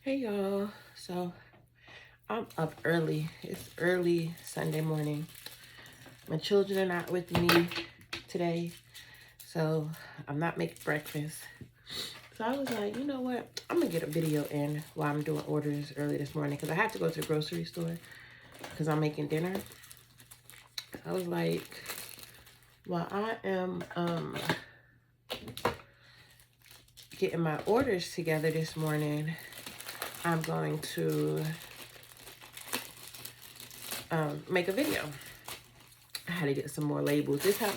Hey y'all, so I'm up early. It's early Sunday morning. My children are not with me today, so I'm not making breakfast. So I was like, you know what? I'm gonna get a video in while I'm doing orders early this morning because I have to go to the grocery store because I'm making dinner. I was like, while I am getting my orders together this morning, I'm going to make a video. I had to get some more labels. This time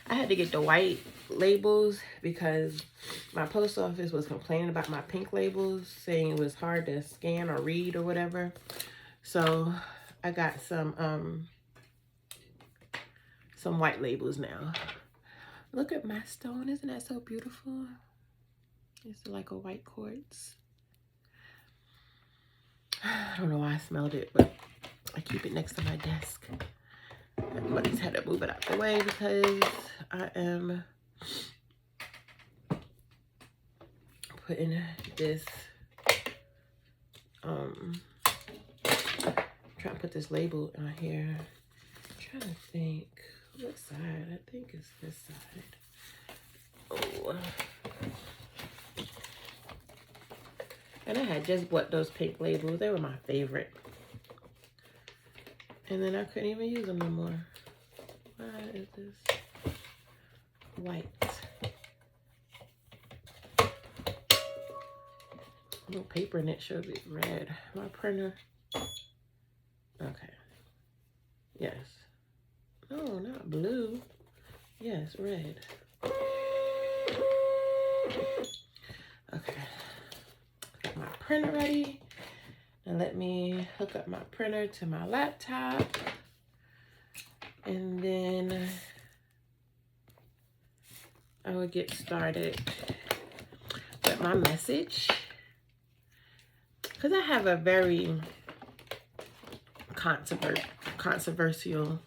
I had to get the white labels because my post office was complaining about my pink labels, saying it was hard to scan or read or whatever. So I got some white labels now. Look at my stone. Isn't that so beautiful? It's like a white quartz. I don't know why I smelled it, but I keep it next to my desk. I just had to move it out the way because I am putting this, trying to put this label on here. I'm trying to think, what side? I think it's this side. Oh. And I had just bought those pink labels. They were my favorite. And then I couldn't even use them no more. Why is this white? No paper in it should be red. My printer. Okay. Yes. No, not blue. Yes, red. Okay. Got my printer ready. And let me hook up my printer to my laptop. And then I will get started with my message. Because I have a very controversial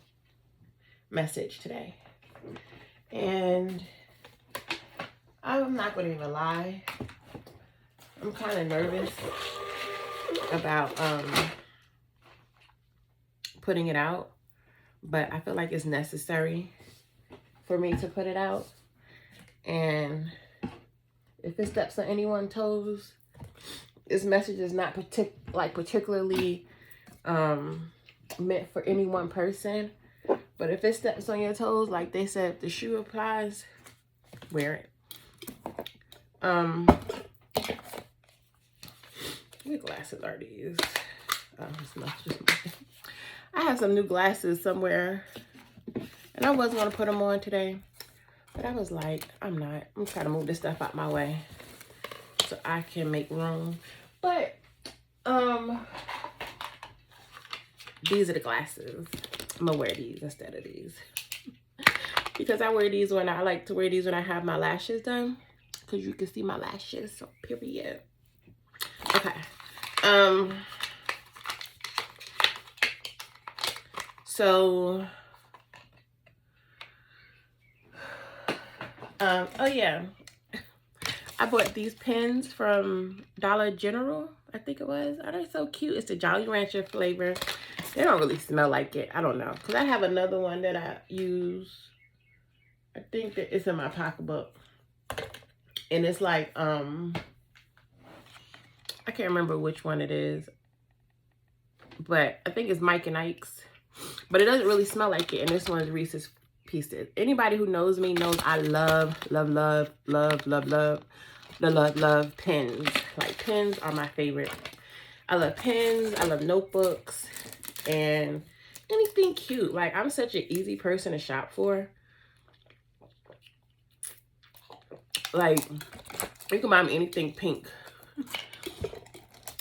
message today. And I'm not going to even lie. I'm kind of nervous about putting it out, but I feel like it's necessary for me to put it out. And if it steps on anyone's toes, this message is not particularly meant for any one person. But if it steps on your toes, like they said, if the shoe applies, wear it. What glasses are these? Oh, it's not just mine. I have some new glasses somewhere, and I wasn't gonna put them on today, but I was like, I'm trying to move this stuff out my way so I can make room. But these are the glasses. I'm gonna wear these instead of these because I wear these when I like to wear these when I have my lashes done, because you can see my lashes. So period. Okay. So oh yeah, I bought these pens from Dollar General, I think it was. Oh, they're so cute. It's the Jolly Rancher flavor. They don't really smell like it. I don't know, because I have another one that I use. I think that it's in my pocketbook, and it's like I can't remember which one it is, but I think it's Mike and Ike's, but it doesn't really smell like it. And this one is Reese's Pieces. Anybody who knows me knows I love pens. Like, pens are my favorite. I love pens. I love notebooks and anything cute. Like, I'm such an easy person to shop for. Like, you can buy me anything pink,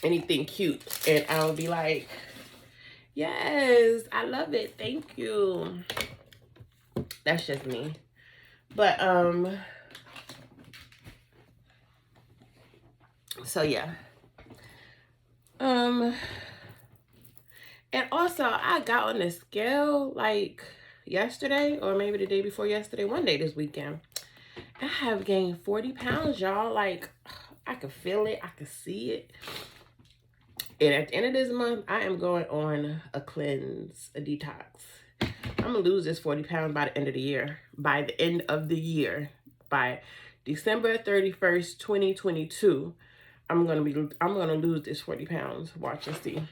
anything cute, and I'll be like, yes, I love it, thank you. That's just me. But so yeah. And also I got on the scale like yesterday, or maybe the day before yesterday, one day this weekend. I have gained 40 pounds, y'all. Like, I can feel it, I can see it. And at the end of this month, I am going on a cleanse, a detox. I'm going to lose this 40 pounds by the end of the year. By the end of the year. By December 31st, 2022, I'm going to lose this 40 pounds. Watch and see.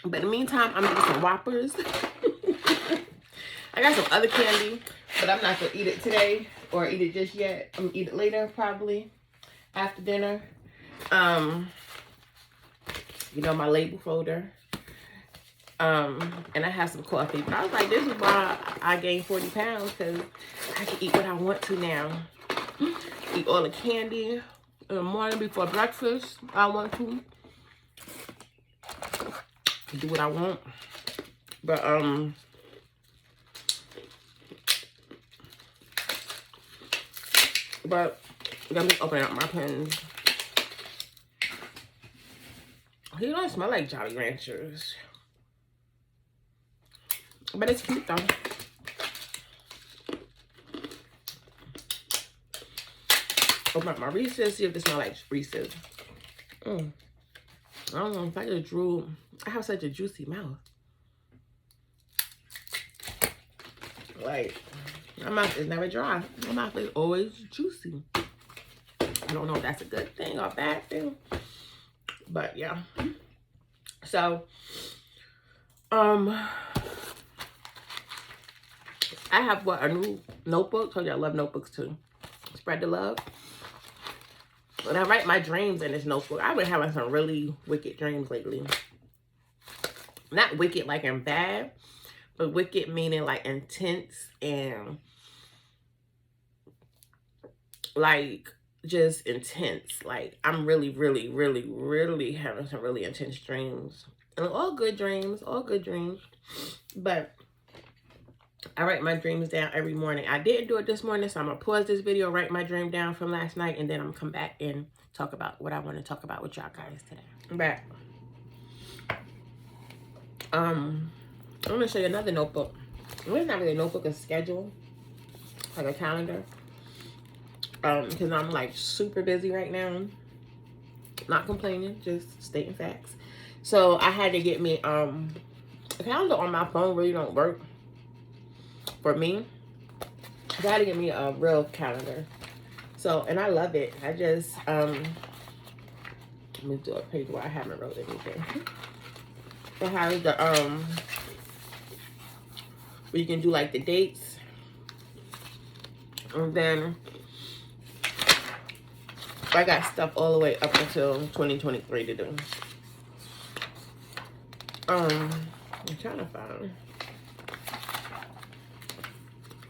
But in the meantime, I'm eating some Whoppers. I got some other candy, but I'm not going to eat it today or eat it just yet. I'm going to eat it later, probably after dinner. You know, my label folder. And I have some coffee. But I was like, this is why I gained 40 pounds, because I can eat what I want to now. Eat all the candy in the morning before breakfast. I want to. Do what I want. But, let me open up my pens. He don't smell like Jolly Ranchers. But it's cute though. Open up my Reese's, see if they smell like Reese's. I don't know if I just drew. I have such a juicy mouth. Like, my mouth is never dry. My mouth is always juicy. I don't know if that's a good thing or a bad thing. But yeah. So, I have a new notebook. Told you I love notebooks too. Spread the love. When I write my dreams in this notebook, I've been having some really wicked dreams lately. Not wicked like in bad, but wicked meaning like intense and like just intense. Like I'm really having some really intense dreams. And all good dreams, But I write my dreams down every morning. I didn't do it this morning, so I'm going to pause this video, write my dream down from last night, and then I'm going to come back and talk about what I want to talk about with y'all guys today. I'm back. I'm going to show you another notebook. It's not really a notebook, a schedule, like a calendar. Because I'm like super busy right now. Not complaining, just stating facts. So I had to get me a calendar on my phone really don't work for me. I had to get me a real calendar. So, and I love it. I just let me do a page where I haven't wrote anything. It has the where you can do like the dates, and then I got stuff all the way up until 2023 to do. I'm trying to find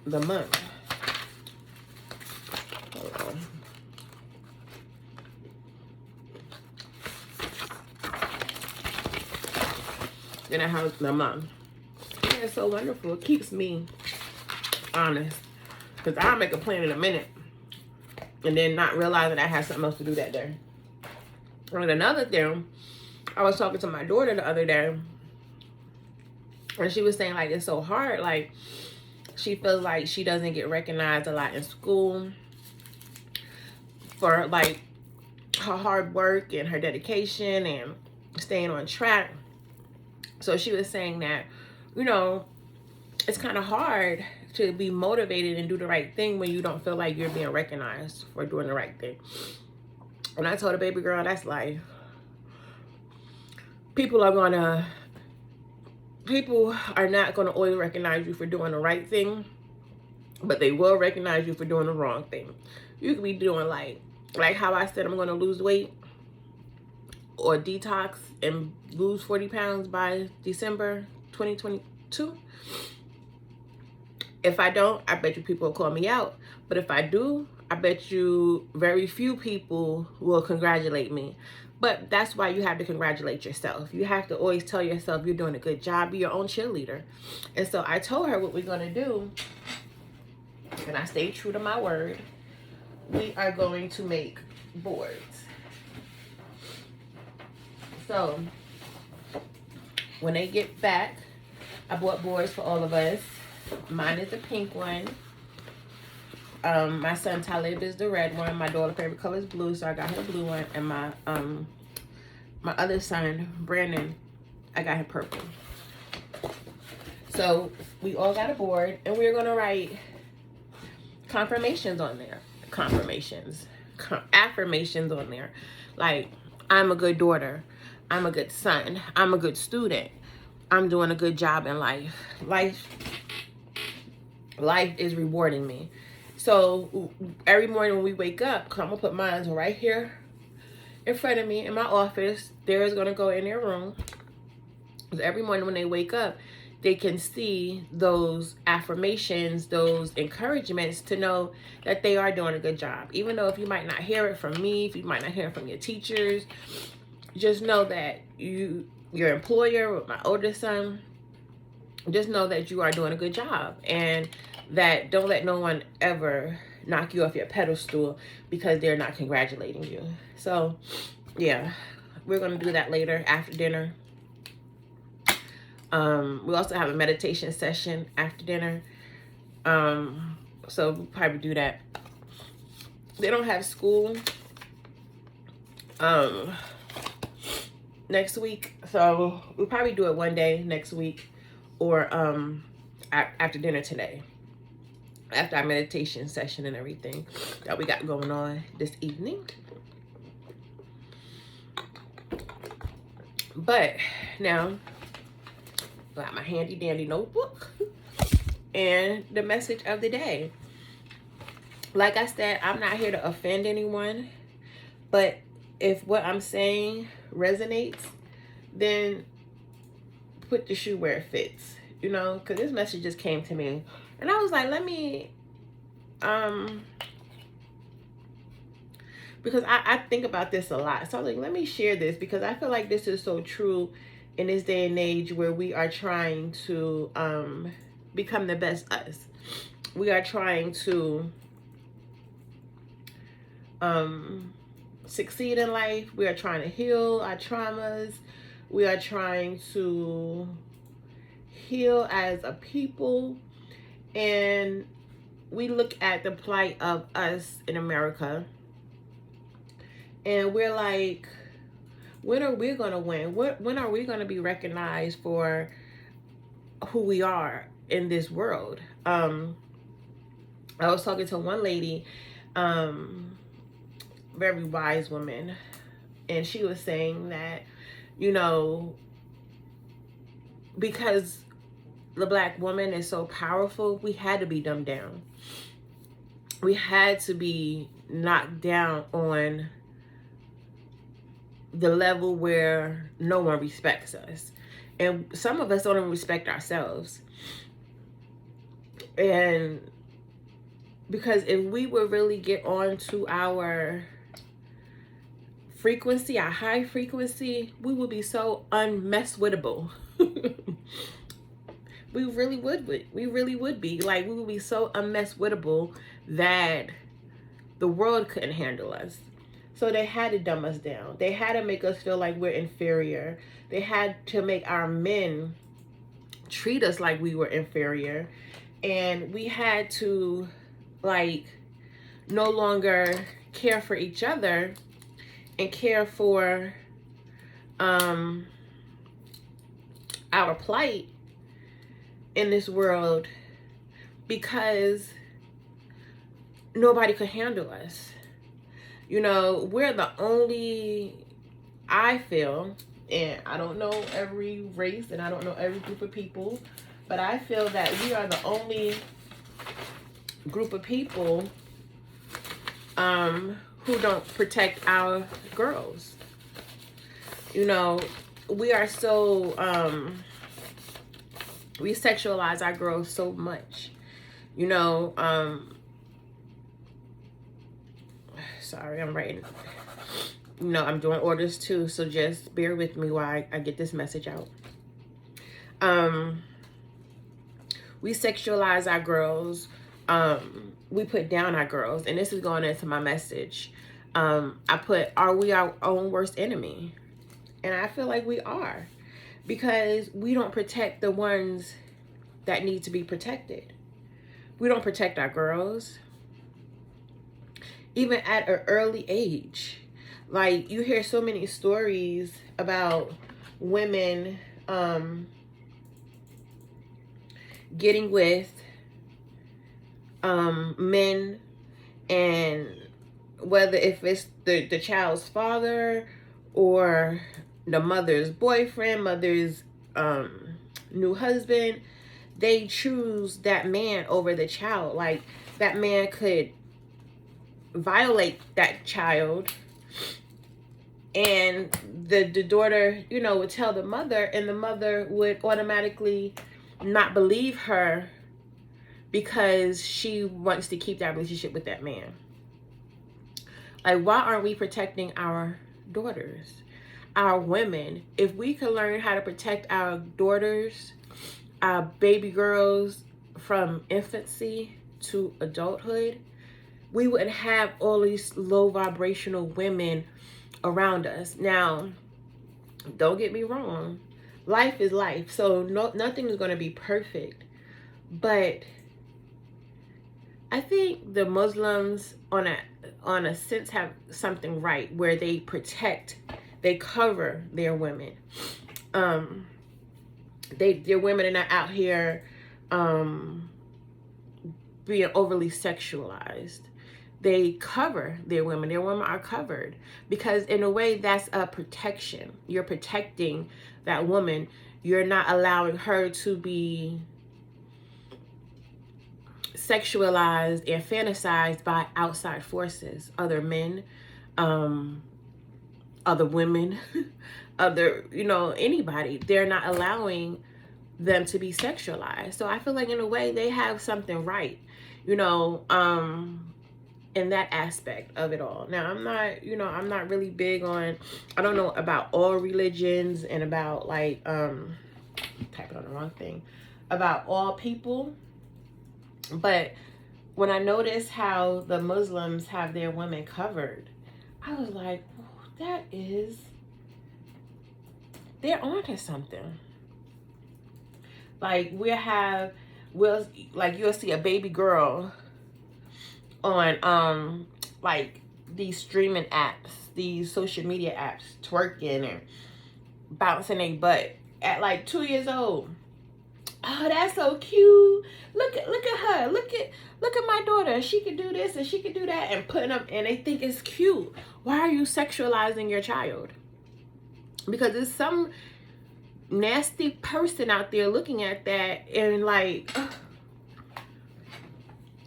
the month. Hold on. Then I have the month. Yeah, it's so wonderful. It keeps me honest. Because I'll make a plan in a minute and then not realize that I have something else to do that day. And another thing, I was talking to my daughter the other day, and she was saying like it's so hard. Like she feels like she doesn't get recognized a lot in school for like her hard work and her dedication and staying on track. So she was saying that, you know, it's kind of hard to be motivated and do the right thing when you don't feel like you're being recognized for doing the right thing. And I told her, baby girl, that's life. People are not gonna always recognize you for doing the right thing, but they will recognize you for doing the wrong thing. You could be doing like how I said I'm gonna lose weight or detox and lose 40 pounds by December 2022. If I don't, I bet you people will call me out. But if I do, I bet you very few people will congratulate me. But that's why you have to congratulate yourself. You have to always tell yourself you're doing a good job. Be your own cheerleader. And so I told her what we're going to do. And I stayed true to my word. We are going to make boards. So when they get back, I bought boards for all of us. Mine is the pink one. My son Talib is the red one. My daughter's favorite color is blue, so I got her the blue one. And my my other son, Brandon, I got him purple. So we all got a board, and we're going to write affirmations on there. Affirmations on there. Like, I'm a good daughter. I'm a good son. I'm a good student. I'm doing a good job in life. Life is rewarding me. So every morning when we wake up, I'm going to put mine right here in front of me in my office. They're going to go in their room. So every morning when they wake up, they can see those affirmations, those encouragements to know that they are doing a good job. Even though if you might not hear it from me, if you might not hear it from your teachers, just know that your employer, with my oldest son, just know that you are doing a good job, and that don't let no one ever knock you off your pedestal because they're not congratulating you. So yeah, we're going to do that later after dinner. We also have a meditation session after dinner. So we'll probably do that. They don't have school next week, so we'll probably do it one day next week, or after dinner today, after our meditation session and everything that we got going on this evening. But now, got my handy dandy notebook and the message of the day. Like I said, I'm not here to offend anyone, but if what I'm saying resonates, then put the shoe where it fits, you know, because this message just came to me, and I was like, let me, because I think about this a lot. So I was like, let me share this, because I feel like this is so true in this day and age where we are trying to become the best us. We are trying to succeed in life. We are trying to heal our traumas. We are trying to heal as a people. And we look at the plight of us in America, and we're like, when are we going to win? When are we going to be recognized for who we are in this world? I was talking to one lady, very wise woman, and she was saying that, you know, because the Black woman is so powerful, we had to be dumbed down. We had to be knocked down on the level where no one respects us. And some of us don't even respect ourselves. And because if we would really get on to our frequency, our high frequency, we would be so unmesswittable. We really would be. Like, we would be so unmesswittable that the world couldn't handle us. So they had to dumb us down. They had to make us feel like we're inferior. They had to make our men treat us like we were inferior. And we had to, like, no longer care for each other and care for our plight in this world, because nobody could handle us. You know, we're the only, I feel, and I don't know every race and I don't know every group of people, but I feel that we are the only group of people who don't protect our girls. You know, we are so, we sexualize our girls so much. You know, sorry, I'm writing. You know, I'm doing orders too, so just bear with me while I get this message out. We sexualize our girls. We put down our girls, and this is going into my message. I put, are we our own worst enemy? And I feel like we are, because we don't protect the ones that need to be protected. We don't protect our girls, even at an early age. Like, you hear so many stories about women getting with men, and whether if it's the child's father or the mother's boyfriend, mother's new husband, they choose that man over the child. Like, that man could violate that child, and the daughter, you know, would tell the mother, and the mother would automatically not believe her because she wants to keep that relationship with that man. Like, why aren't we protecting our daughters, our women? If we could learn how to protect our daughters, our baby girls, from infancy to adulthood, we wouldn't have all these low vibrational women around us. Now, don't get me wrong, life is life, so nothing is going to be perfect, but I think the Muslims on a sense have something right, where they protect, they cover their women. Their women are not out here being overly sexualized. They cover their women. Their women are covered, because in a way that's a protection. You're protecting that woman. You're not allowing her to be sexualized and fantasized by outside forces, other men, other women, other, you know, anybody. They're not allowing them to be sexualized. So I feel like in a way they have something right, you know, in that aspect of it all. Now, I'm not, you know, I'm not really big on, I don't know about all religions and about like, typing on the wrong thing, about all people. But when I noticed how the Muslims have their women covered, I was like, that is, they're onto something. Like, you'll see a baby girl on like these streaming apps, these social media apps, twerking and bouncing their butt at like 2 years old. Oh, that's so cute. Look at her. Look at my daughter. She can do this and she can do that, and putting them, and they think it's cute. Why are you sexualizing your child? Because there's some nasty person out there looking at that and like,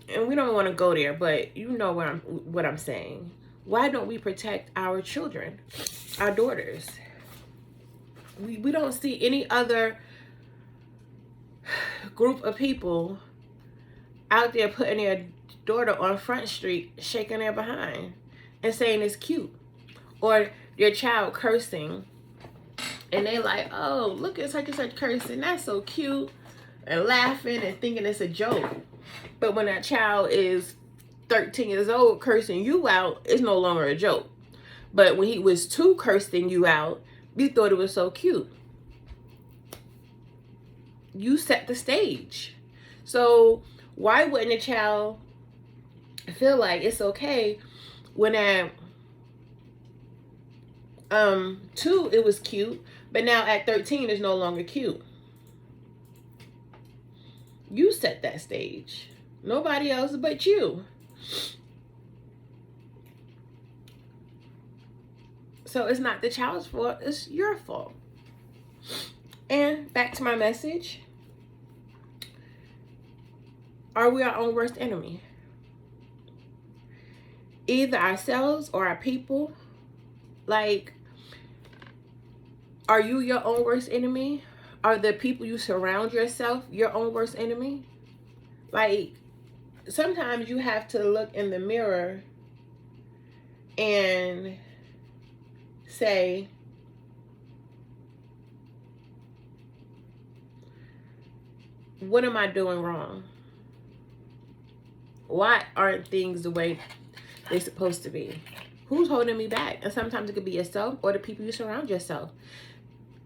and we don't want to go there, but you know what I'm saying. Why don't we protect our children, our daughters? We don't see any other group of people out there putting their daughter on Front Street, shaking their behind and saying it's cute, or your child cursing, and they like, oh, look at such and such cursing, that's so cute, and laughing and thinking it's a joke. But when that child is 13 years old cursing you out, it's no longer a joke. But when he was 2 cursing you out, you thought it was so cute. You set the stage. So why wouldn't a child feel like it's okay when at 2 it was cute, but now at 13 it's no longer cute? You set that stage. Nobody else but you. So it's not the child's fault, it's your fault. And back to my message. Are we our own worst enemy? Either ourselves or our people. Like, are you your own worst enemy? Are the people you surround yourself your own worst enemy? Like, sometimes you have to look in the mirror and say, what am I doing wrong? Why aren't things the way they're supposed to be? Who's holding me back? And sometimes it could be yourself or the people you surround yourself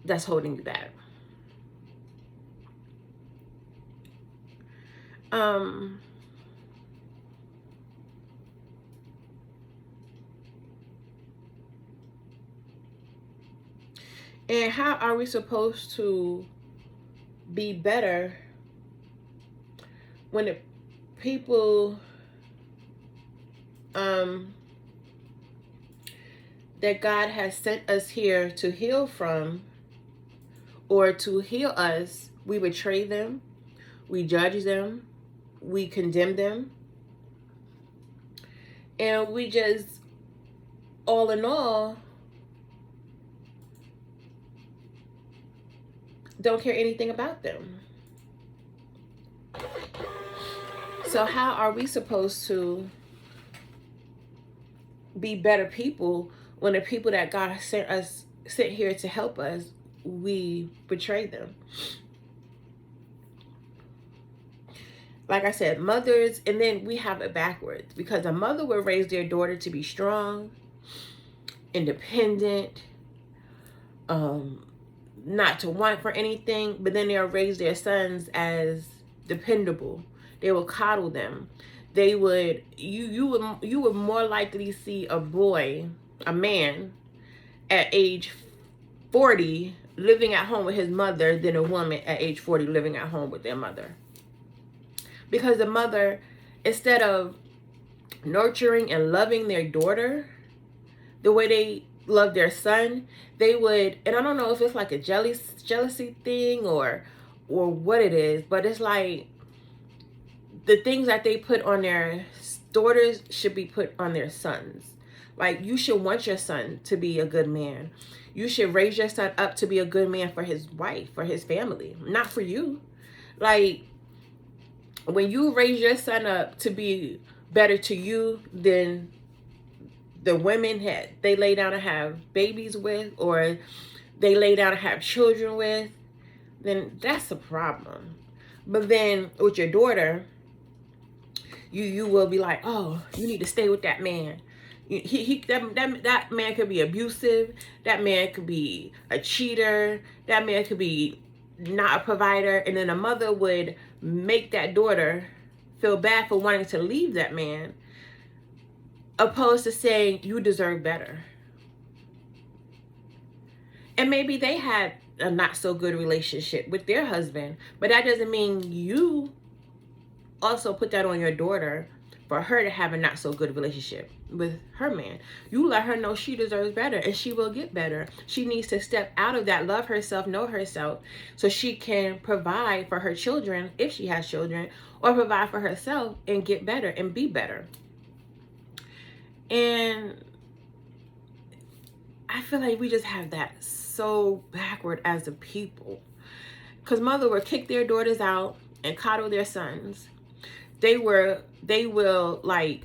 that's holding you back. And how are we supposed to be better when the people that God has sent us here to heal from or to heal us, we betray them, we judge them, we condemn them, and we just, all in all, don't care anything about them. So how are we supposed to be better people when the people that God sent here to help us, we betray them? Like I said, mothers, and then we have it backwards, because a mother will raise their daughter to be strong, independent, not to want for anything, but then they'll raise their sons as dependable. They will coddle them. They would, you would more likely see a boy, a man, at age 40 living at home with his mother than a woman at age 40 living at home with their mother. Because the mother, instead of nurturing and loving their daughter the way they love their son, they would, and I don't know if it's like a jealousy thing or what it is, but it's like the things that they put on their daughters should be put on their sons. Like, you should want your son to be a good man. You should raise your son up to be a good man for his wife, for his family, not for you. Like, when you raise your son up to be better to you than the women they lay down to have babies with, or they lay down to have children with, then that's a problem. But then with your daughter, you will be like, oh, you need to stay with that man. That man could be abusive. That man could be a cheater. That man could be not a provider. And then a mother would make that daughter feel bad for wanting to leave that man, opposed to saying, you deserve better. And maybe they had a not so good relationship with their husband, but that doesn't mean you also put that on your daughter for her to have a not so good relationship with her man. You let her know she deserves better, and she will get better. She needs to step out of that, love herself, know herself, so she can provide for her children, if she has children, or provide for herself and get better and be better. And I feel like we just have that so backward as a people. Because mother will kick their daughters out and coddle their sons. They will like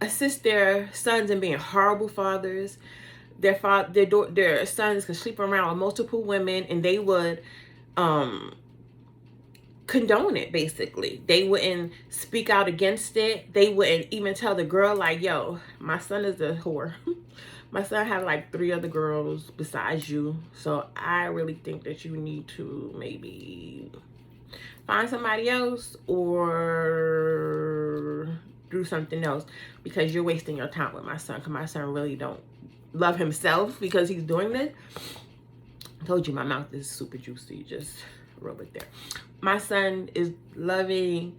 assist their sons in being horrible fathers. Their sons could sleep around with multiple women, and they would condone it. Basically, they wouldn't speak out against it. They wouldn't even tell the girl, like, yo, my son is a whore. My son have like 3 other girls besides you, so I really think that you need to maybe find somebody else or do something else, because you're wasting your time with my son, because my son really don't love himself because he's doing this. I told you my mouth is super juicy, just rub it there. My son is loving,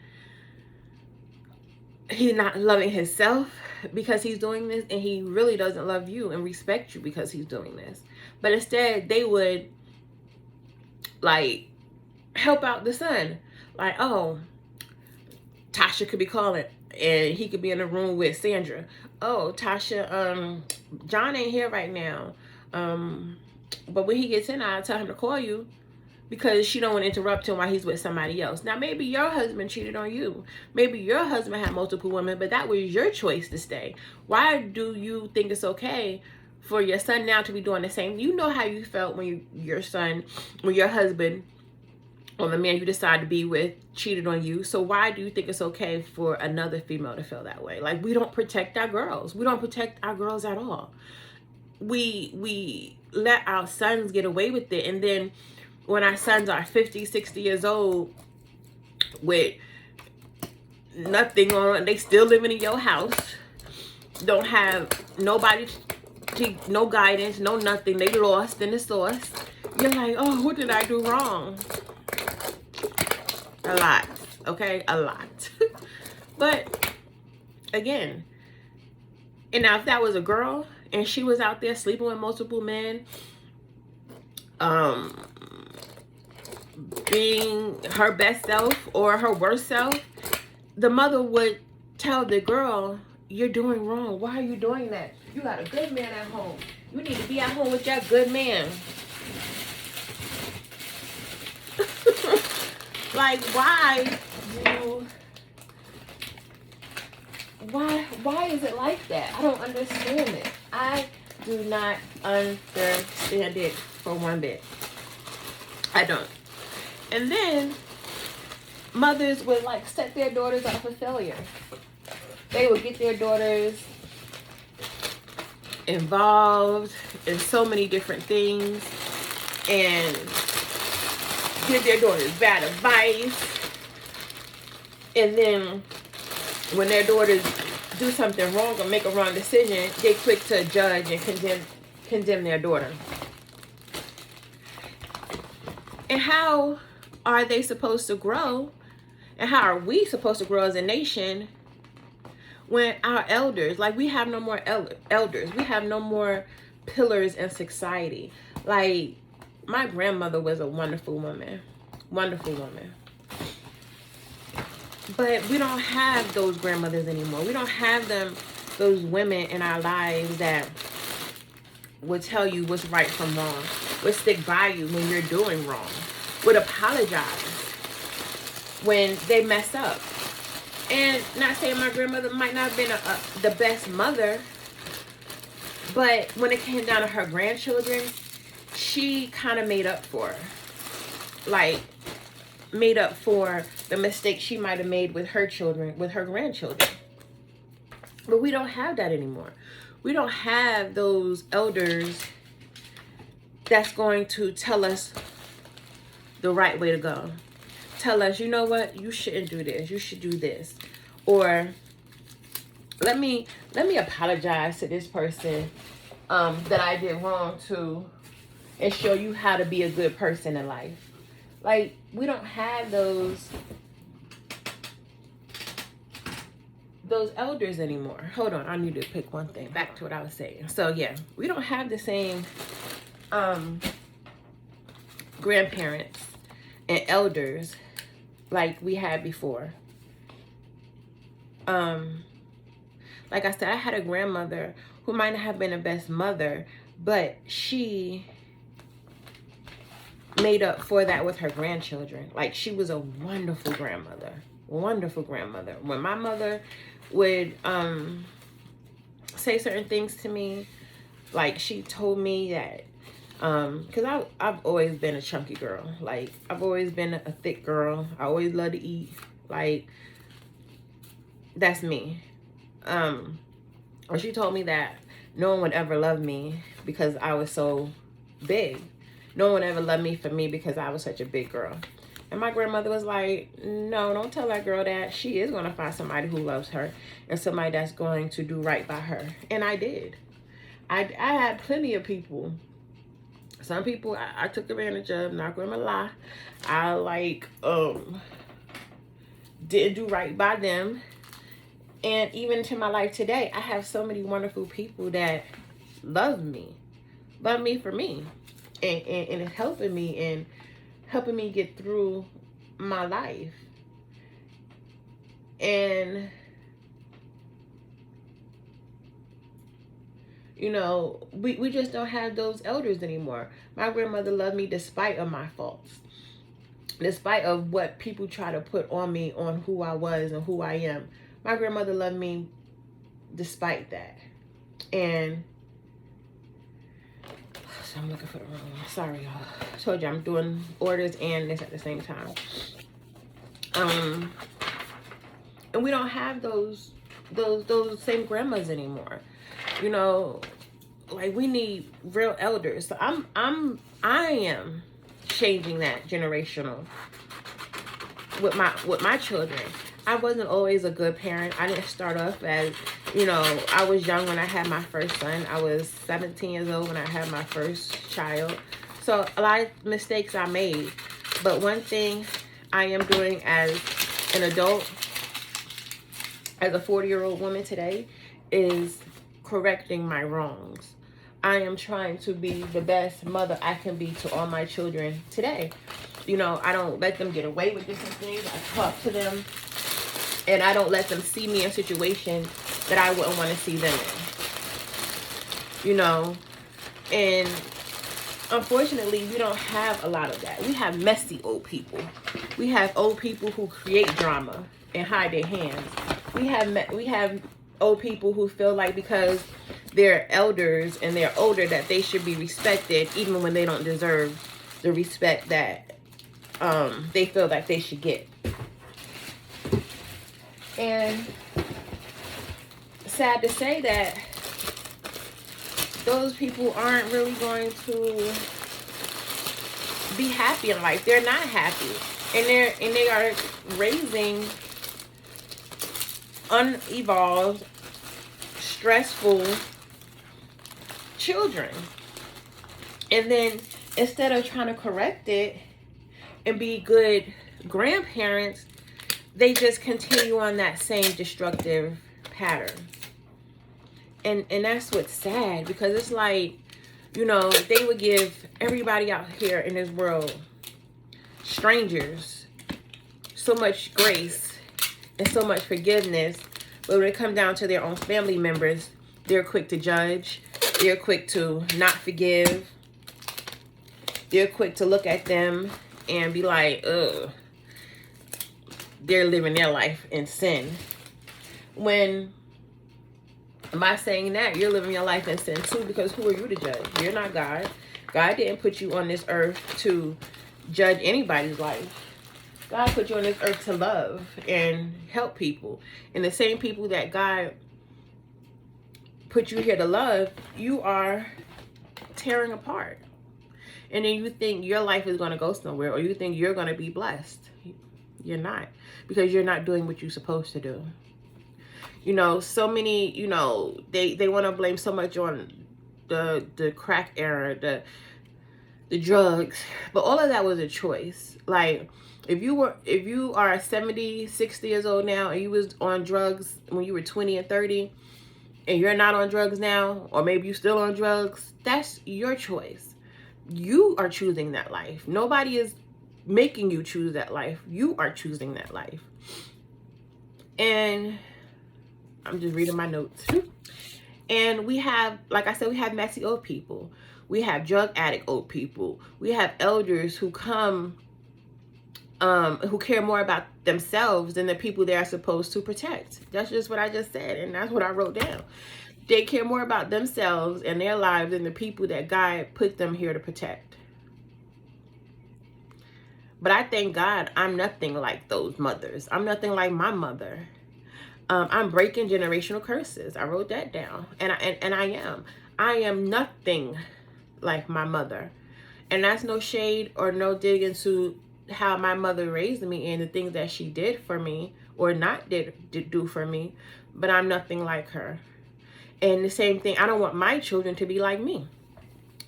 he's not loving himself because he's doing this, and he really doesn't love you and respect you because he's doing this. But instead, they would like help out the son. Like, oh, Tasha could be calling and he could be in the room with Sandra. Oh, Tasha, John ain't here right now. But when he gets in, I'll tell him to call you, because she don't want to interrupt him while he's with somebody else. Now, maybe your husband cheated on you. Maybe your husband had multiple women, but that was your choice to stay. Why do you think it's okay for your son now to be doing the same? You know how you felt when your husband, or the man you decide to be with, cheated on you. So why do you think it's okay for another female to feel that way? Like, we don't protect our girls. We don't protect our girls at all. We let our sons get away with it, and then when our sons are 50, 60 years old with nothing on, they still living in your house, don't have nobody no guidance, no nothing. They lost in the sauce. You're like, oh, what did I do wrong? A lot, okay? A lot. But again, and now if that was a girl and she was out there sleeping with multiple men, being her best self or her worst self, the mother would tell the girl, you're doing wrong. Why are you doing that? You got a good man at home. You need to be at home with that good man. Like, why is it like that? I don't understand it. I do not understand it for one bit. I don't. And then mothers would like set their daughters up for failure. They would get their daughters involved in so many different things and give their daughters bad advice. And then when their daughters do something wrong or make a wrong decision, they quick to judge and condemn their daughter. And how are they supposed to grow? And how are we supposed to grow as a nation when our elders, like, we have no more elders. We have no more pillars in society. Like, my grandmother was a wonderful woman. Wonderful woman. But we don't have those grandmothers anymore. We don't have those women in our lives that would tell you what's right from wrong, would stick by you when you're doing wrong, would apologize when they mess up. And not saying my grandmother might not have been the best mother, but when it came down to her grandchildren, she kind of made up for her. Like, made up for the mistake she might have made with her children, with her grandchildren. But we don't have that anymore. We don't have those elders that's going to tell us the right way to go. Tell us, you know what, you shouldn't do this. You should do this. Or let me apologize to this person that I did wrong to, and show you how to be a good person in life. Like, we don't have those elders anymore. Hold on, I need to pick one thing. Back to what I was saying. So yeah, we don't have the same grandparents and elders like we had before. Like I said, I had a grandmother who might not have been the best mother, but she made up for that with her grandchildren. Like, she was a wonderful grandmother. Wonderful grandmother. When my mother would say certain things to me, like, she told me that because I've always been a chunky girl. Like, I've always been a thick girl. I always love to eat. Like, that's me. Or she told me that no one would ever love me because I was so big. No one ever loved me for me because I was such a big girl. And my grandmother was like, no, don't tell that girl that. She is going to find somebody who loves her and somebody that's going to do right by her. And I did. I had plenty of people. Some people I took advantage of, not going to lie. I didn't do right by them. And even to my life today, I have so many wonderful people that love me for me. And it's helping me get through my life. And, you know, we just don't have those elders anymore. My grandmother loved me despite of my faults. Despite of what people try to put on me, on who I was and who I am. My grandmother loved me despite that. And so I'm looking for the wrong one. Sorry, y'all. I told you I'm doing orders and this at the same time. And we don't have those same grandmas anymore. You know, like, we need real elders. So I am changing that generational with my children. I wasn't always a good parent. I didn't start off as You know, I was young when I had my first son. I was 17 years old when I had my first child. So a lot of mistakes I made. But one thing I am doing as an adult, as a 40-year-old woman today, is correcting my wrongs. I am trying to be the best mother I can be to all my children today. You know, I don't let them get away with different things. I talk to them, and I don't let them see me in situations that I wouldn't want to see them in. You know, and unfortunately, we don't have a lot of that. We have messy old people. We have old people who create drama and hide their hands. We have old people who feel like because they're elders and they're older that they should be respected even when they don't deserve the respect that they feel like they should get. And sad to say that those people aren't really going to be happy in life. They're not happy. And they are raising unevolved, stressful children. And then instead of trying to correct it and be good grandparents, they just continue on that same destructive pattern. And that's what's sad, because it's like, you know, they would give everybody out here in this world, strangers, so much grace and so much forgiveness, but when it comes down to their own family members, they're quick to judge, they're quick to not forgive, they're quick to look at them and be like, ugh, they're living their life in sin. When, by saying that, you're living your life in sin too, because who are you to judge? You're not God. God didn't put you on this earth to judge anybody's life. God put you on this earth to love and help people. And the same people that God put you here to love, you are tearing apart. And then you think your life is going to go somewhere, or you think you're going to be blessed. You're not, because you're not doing what you're supposed to do. You know, so many, you know, they want to blame so much on the crack era, the drugs, but all of that was a choice. Like, if you are 70, 60 years old now and you was on drugs when you were 20 and 30 and you're not on drugs now, or maybe you're still on drugs, that's your choice. You are choosing that life. Nobody is making you choose that life. You are choosing that life. And I'm just reading my notes. And we have, like I said, we have messy old people. We have drug addict old people. We have elders who come, who care more about themselves than the people they are supposed to protect. That's just what I just said, and that's what I wrote down. They care more about themselves and their lives than the people that God put them here to protect. But I thank God I'm nothing like those mothers. I'm nothing like my mother. I'm breaking generational curses. I wrote that down. And I am nothing like my mother. And that's no shade or no dig into how my mother raised me and the things that she did for me or not did do for me. But I'm nothing like her. And the same thing, I don't want my children to be like me.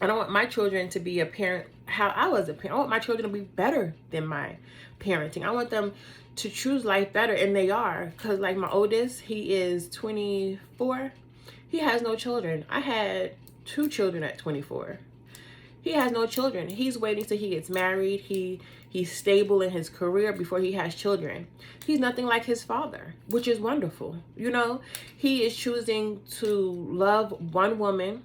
I don't want my children to be a parent how I was a parent. I want my children to be better than my parenting. I want them to choose life better, and they are. Because like my oldest, he is 24. He has no children. I had 2 children at 24. He has no children. He's waiting till he gets married. He's stable in his career before he has children. He's nothing like his father, which is wonderful. You know, he is choosing to love one woman,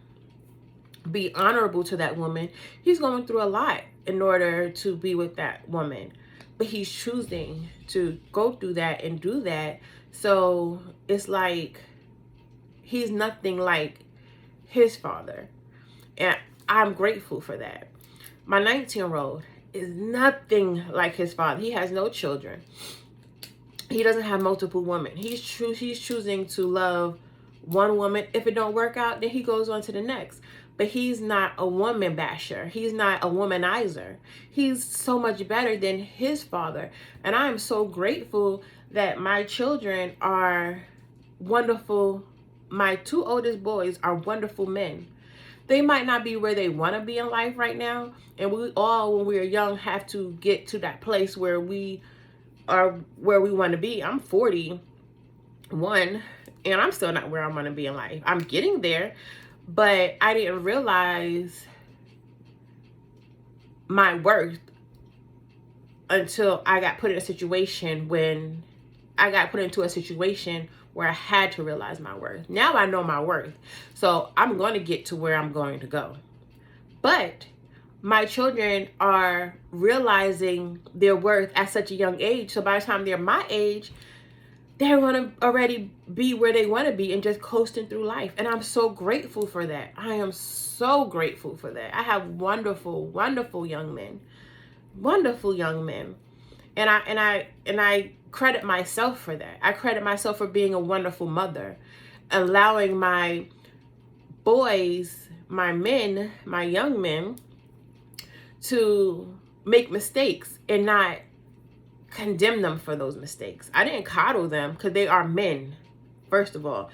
be honorable to that woman. He's going through a lot in order to be with that woman, but he's choosing to go through that and do that. So it's like he's nothing like his father, and I'm grateful for that. My 19-year-old is nothing like his father. He has no children. He doesn't have multiple women. He's choosing to love one woman. If it don't work out, then he goes on to the next. But he's not a woman basher. He's not a womanizer. He's so much better than his father. And I am so grateful that my children are wonderful my two oldest boys are wonderful men. They might not be where they want to be in life right now. And we all, when we are young, have to get to that place where we are where we want to be. I'm 41 and I'm still not where I want to be in life. I'm getting there, but I didn't realize my worth until I got put in a situation where I had to realize my worth. Now I know my worth. So I'm going to get to where I'm going to go. But my children are realizing their worth at such a young age. So by the time they're my age, they're going to already be where they want to be and just coasting through life. And I'm so grateful for that. I am so grateful for that. I have wonderful, wonderful young men. Wonderful young men. And I credit myself for that. I credit myself for being a wonderful mother, allowing my boys, my men, my young men to make mistakes and not condemn them for those mistakes. I didn't coddle them because they are men. First of all,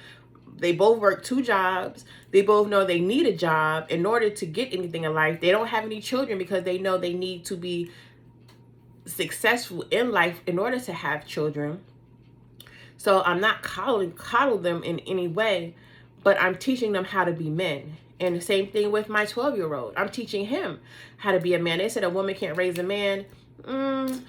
they both work 2 jobs. They both know they need a job in order to get anything in life. They don't have any children because they know they need to be successful in life in order to have children. So I'm not coddle them in any way, but I'm teaching them how to be men. And the same thing with my 12-year-old. I'm teaching him how to be a man. They said a woman can't raise a man.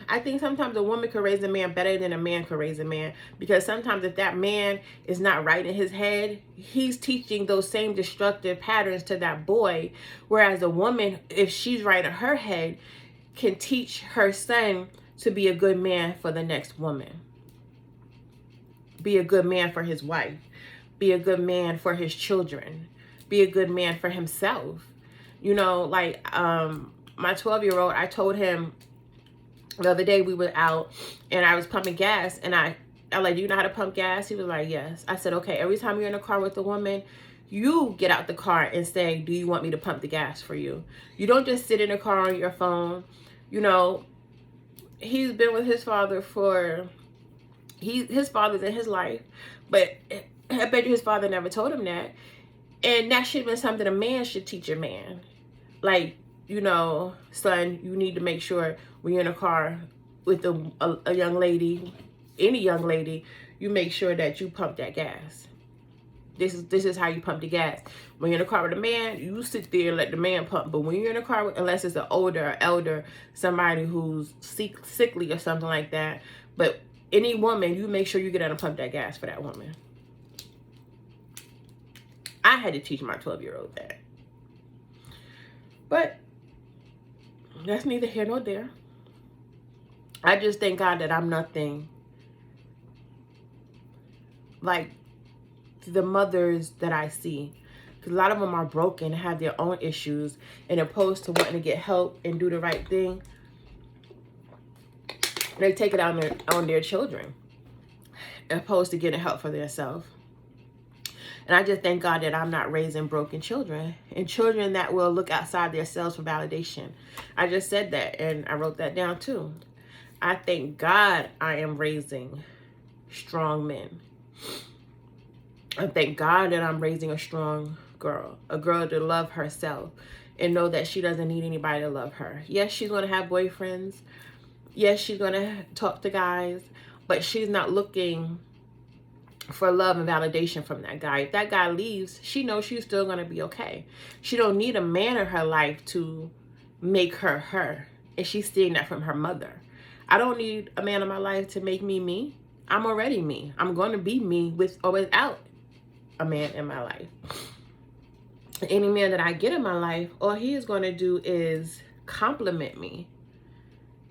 I think sometimes a woman can raise a man better than a man can raise a man, because sometimes if that man is not right in his head, he's teaching those same destructive patterns to that boy. Whereas a woman, if she's right in her head, can teach her son to be a good man for the next woman. Be a good man for his wife. Be a good man for his children. Be a good man for himself. You know, like my 12-year-old, I told him the other day we were out and I was pumping gas, and I like, do you know how to pump gas? He was like, yes. I said, okay, every time you're in a car with a woman, you get out the car and say, do you want me to pump the gas for you? You don't just sit in the car on your phone. You know, he's been with his father his father's in his life, but I bet you his father never told him that. And that should have been something a man should teach a man. Like, you know, son, you need to make sure when you're in a car with a young lady, any young lady, you make sure that you pump that gas. This is how you pump the gas. When you're in a car with a man, you sit there and let the man pump. But when you're in a car with, unless it's an older or elder, somebody who's sickly or something like that, but any woman, you make sure you get out and pump that gas for that woman. I had to teach my 12-year-old that. But that's neither here nor there. I just thank God that I'm nothing like the mothers that I see. Because a lot of them are broken, have their own issues, and opposed to wanting to get help and do the right thing, they take it on their children, opposed to getting help for themselves. And I just thank God that I'm not raising broken children and children that will look outside themselves for validation. I just said that, and I wrote that down too. I thank God I am raising strong men. I thank God that I'm raising a strong girl, a girl to love herself and know that she doesn't need anybody to love her. Yes, she's going to have boyfriends. Yes, she's going to talk to guys, but she's not looking for love and validation from that guy. If that guy leaves, she knows she's still going to be okay. She don't need a man in her life to make her her. And she's seeing that from her mother. I don't need a man in my life to make me me. I'm already me. I'm going to be me with or without a man in my life. Any man that I get in my life, all he is going to do is compliment me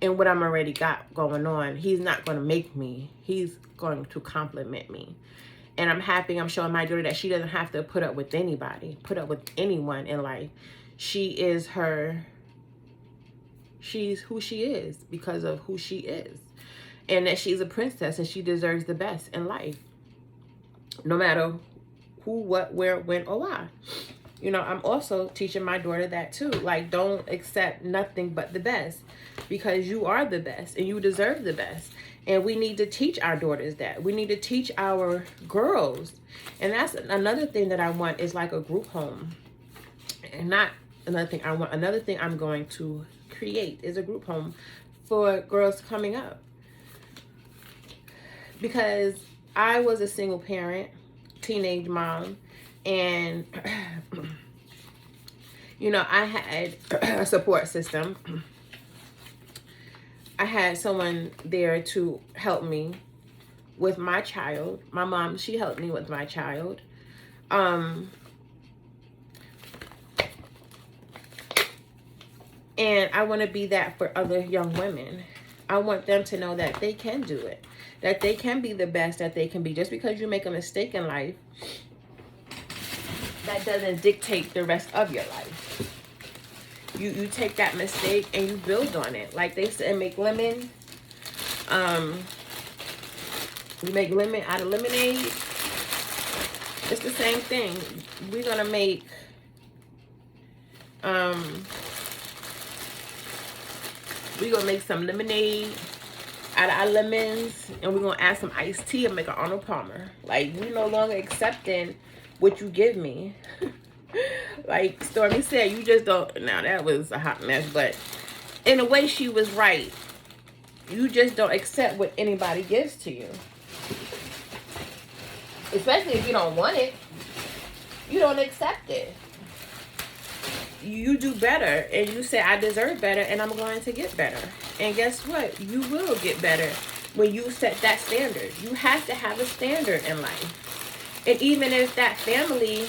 in what I'm already got going on. He's not going to make me. He's going to compliment me. And I'm happy. I'm showing my daughter that she doesn't have to put up with anybody, put up with anyone in life. She's who she is because of who she is. And that she's a princess and she deserves the best in life. No matter who, what, where, when, or why. You know, I'm also teaching my daughter that too. Like, don't accept nothing but the best, because you are the best and you deserve the best. And we need to teach our daughters that. We need to teach our girls. And that's another thing that I want, is like a group home. And not another thing I want. Another thing I'm going to create is a group home for girls coming up. Because I was a single parent, teenage mom, and you know, I had a support system. I had someone there to help me with my child. My mom, she helped me with my child. And I want to be that for other young women. I want them to know that they can do it. That they can be the best that they can be. Just because you make a mistake in life, that doesn't dictate the rest of your life. You take that mistake and you build on it. Like they said, make lemon. You make lemon out of lemonade. It's the same thing. We're gonna make some lemonade out of our lemons, and we're gonna add some iced tea and make an Arnold Palmer. Like, we no longer accepting what you give me. Like Stormy said, you just don't. Now that was a hot mess, but in a way she was right. You just don't accept what anybody gives to you. Especially if you don't want it. You don't accept it. You do better, and you say, I deserve better, and I'm going to get better. And guess what? You will get better when you set that standard. You have to have a standard in life. And even if that family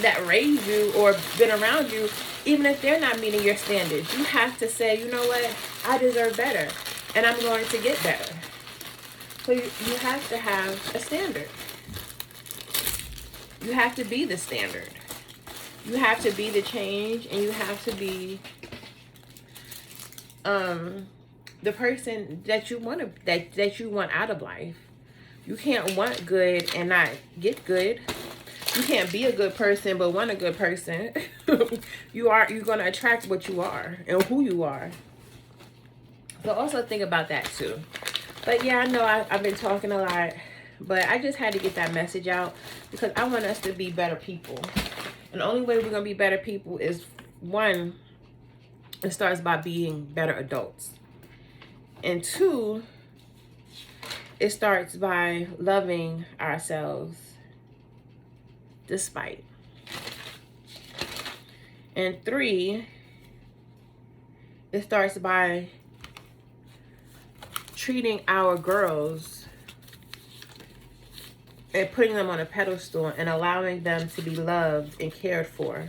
that raised you or been around you, even if they're not meeting your standards, you have to say, you know what? I deserve better, and I'm going to get better. So you have to have a standard. You have to be the standard. You have to be the change, and you have to be the person that you want to that you want out of life. You can't want good and not get good. You can't be a good person but want a good person. You're going to attract what you are and who you are. So also think about that too. But yeah, I know I've been talking a lot, but I just had to get that message out because I want us to be better people. And the only way we're going to be better people is, one, it starts by being better adults. And two, it starts by loving ourselves despite. And three, it starts by treating our girls and putting them on a pedestal and allowing them to be loved and cared for.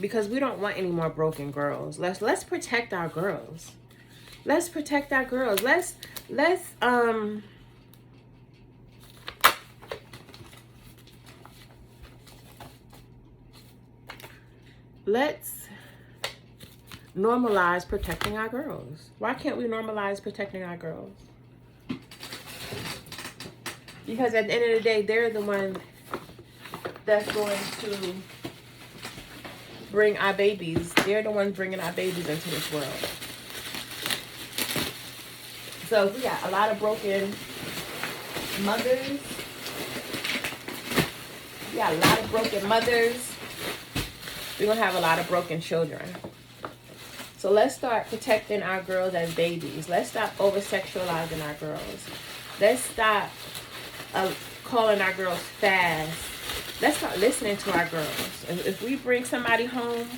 Because we don't want any more broken girls. Let's protect our girls. Let's protect our girls. Let's normalize protecting our girls. Why can't we normalize protecting our girls? Because at the end of the day, they're the one that's going to bring our babies. They're the ones bringing our babies into this world. So if we got a lot of broken mothers, we're going to have a lot of broken children. So let's start protecting our girls as babies. Let's stop over-sexualizing our girls. Let's stop calling our girls fast. Let's start listening to our girls. If we bring somebody home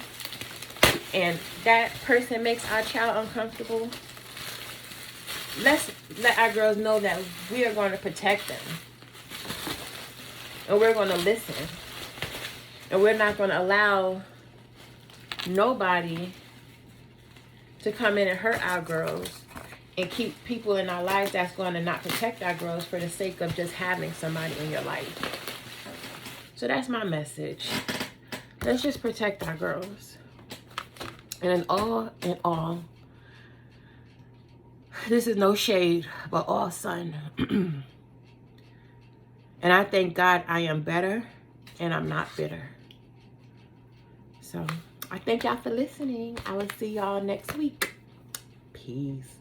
and that person makes our child uncomfortable, let's let our girls know that we are going to protect them. And we're going to listen. And we're not going to allow nobody to come in and hurt our girls and keep people in our lives that's going to not protect our girls for the sake of just having somebody in your life. So that's my message. Let's just protect our girls. And in all, this is no shade, but all sun. And I thank God I am better and I'm not bitter. So I thank y'all for listening. I will see y'all next week. Peace.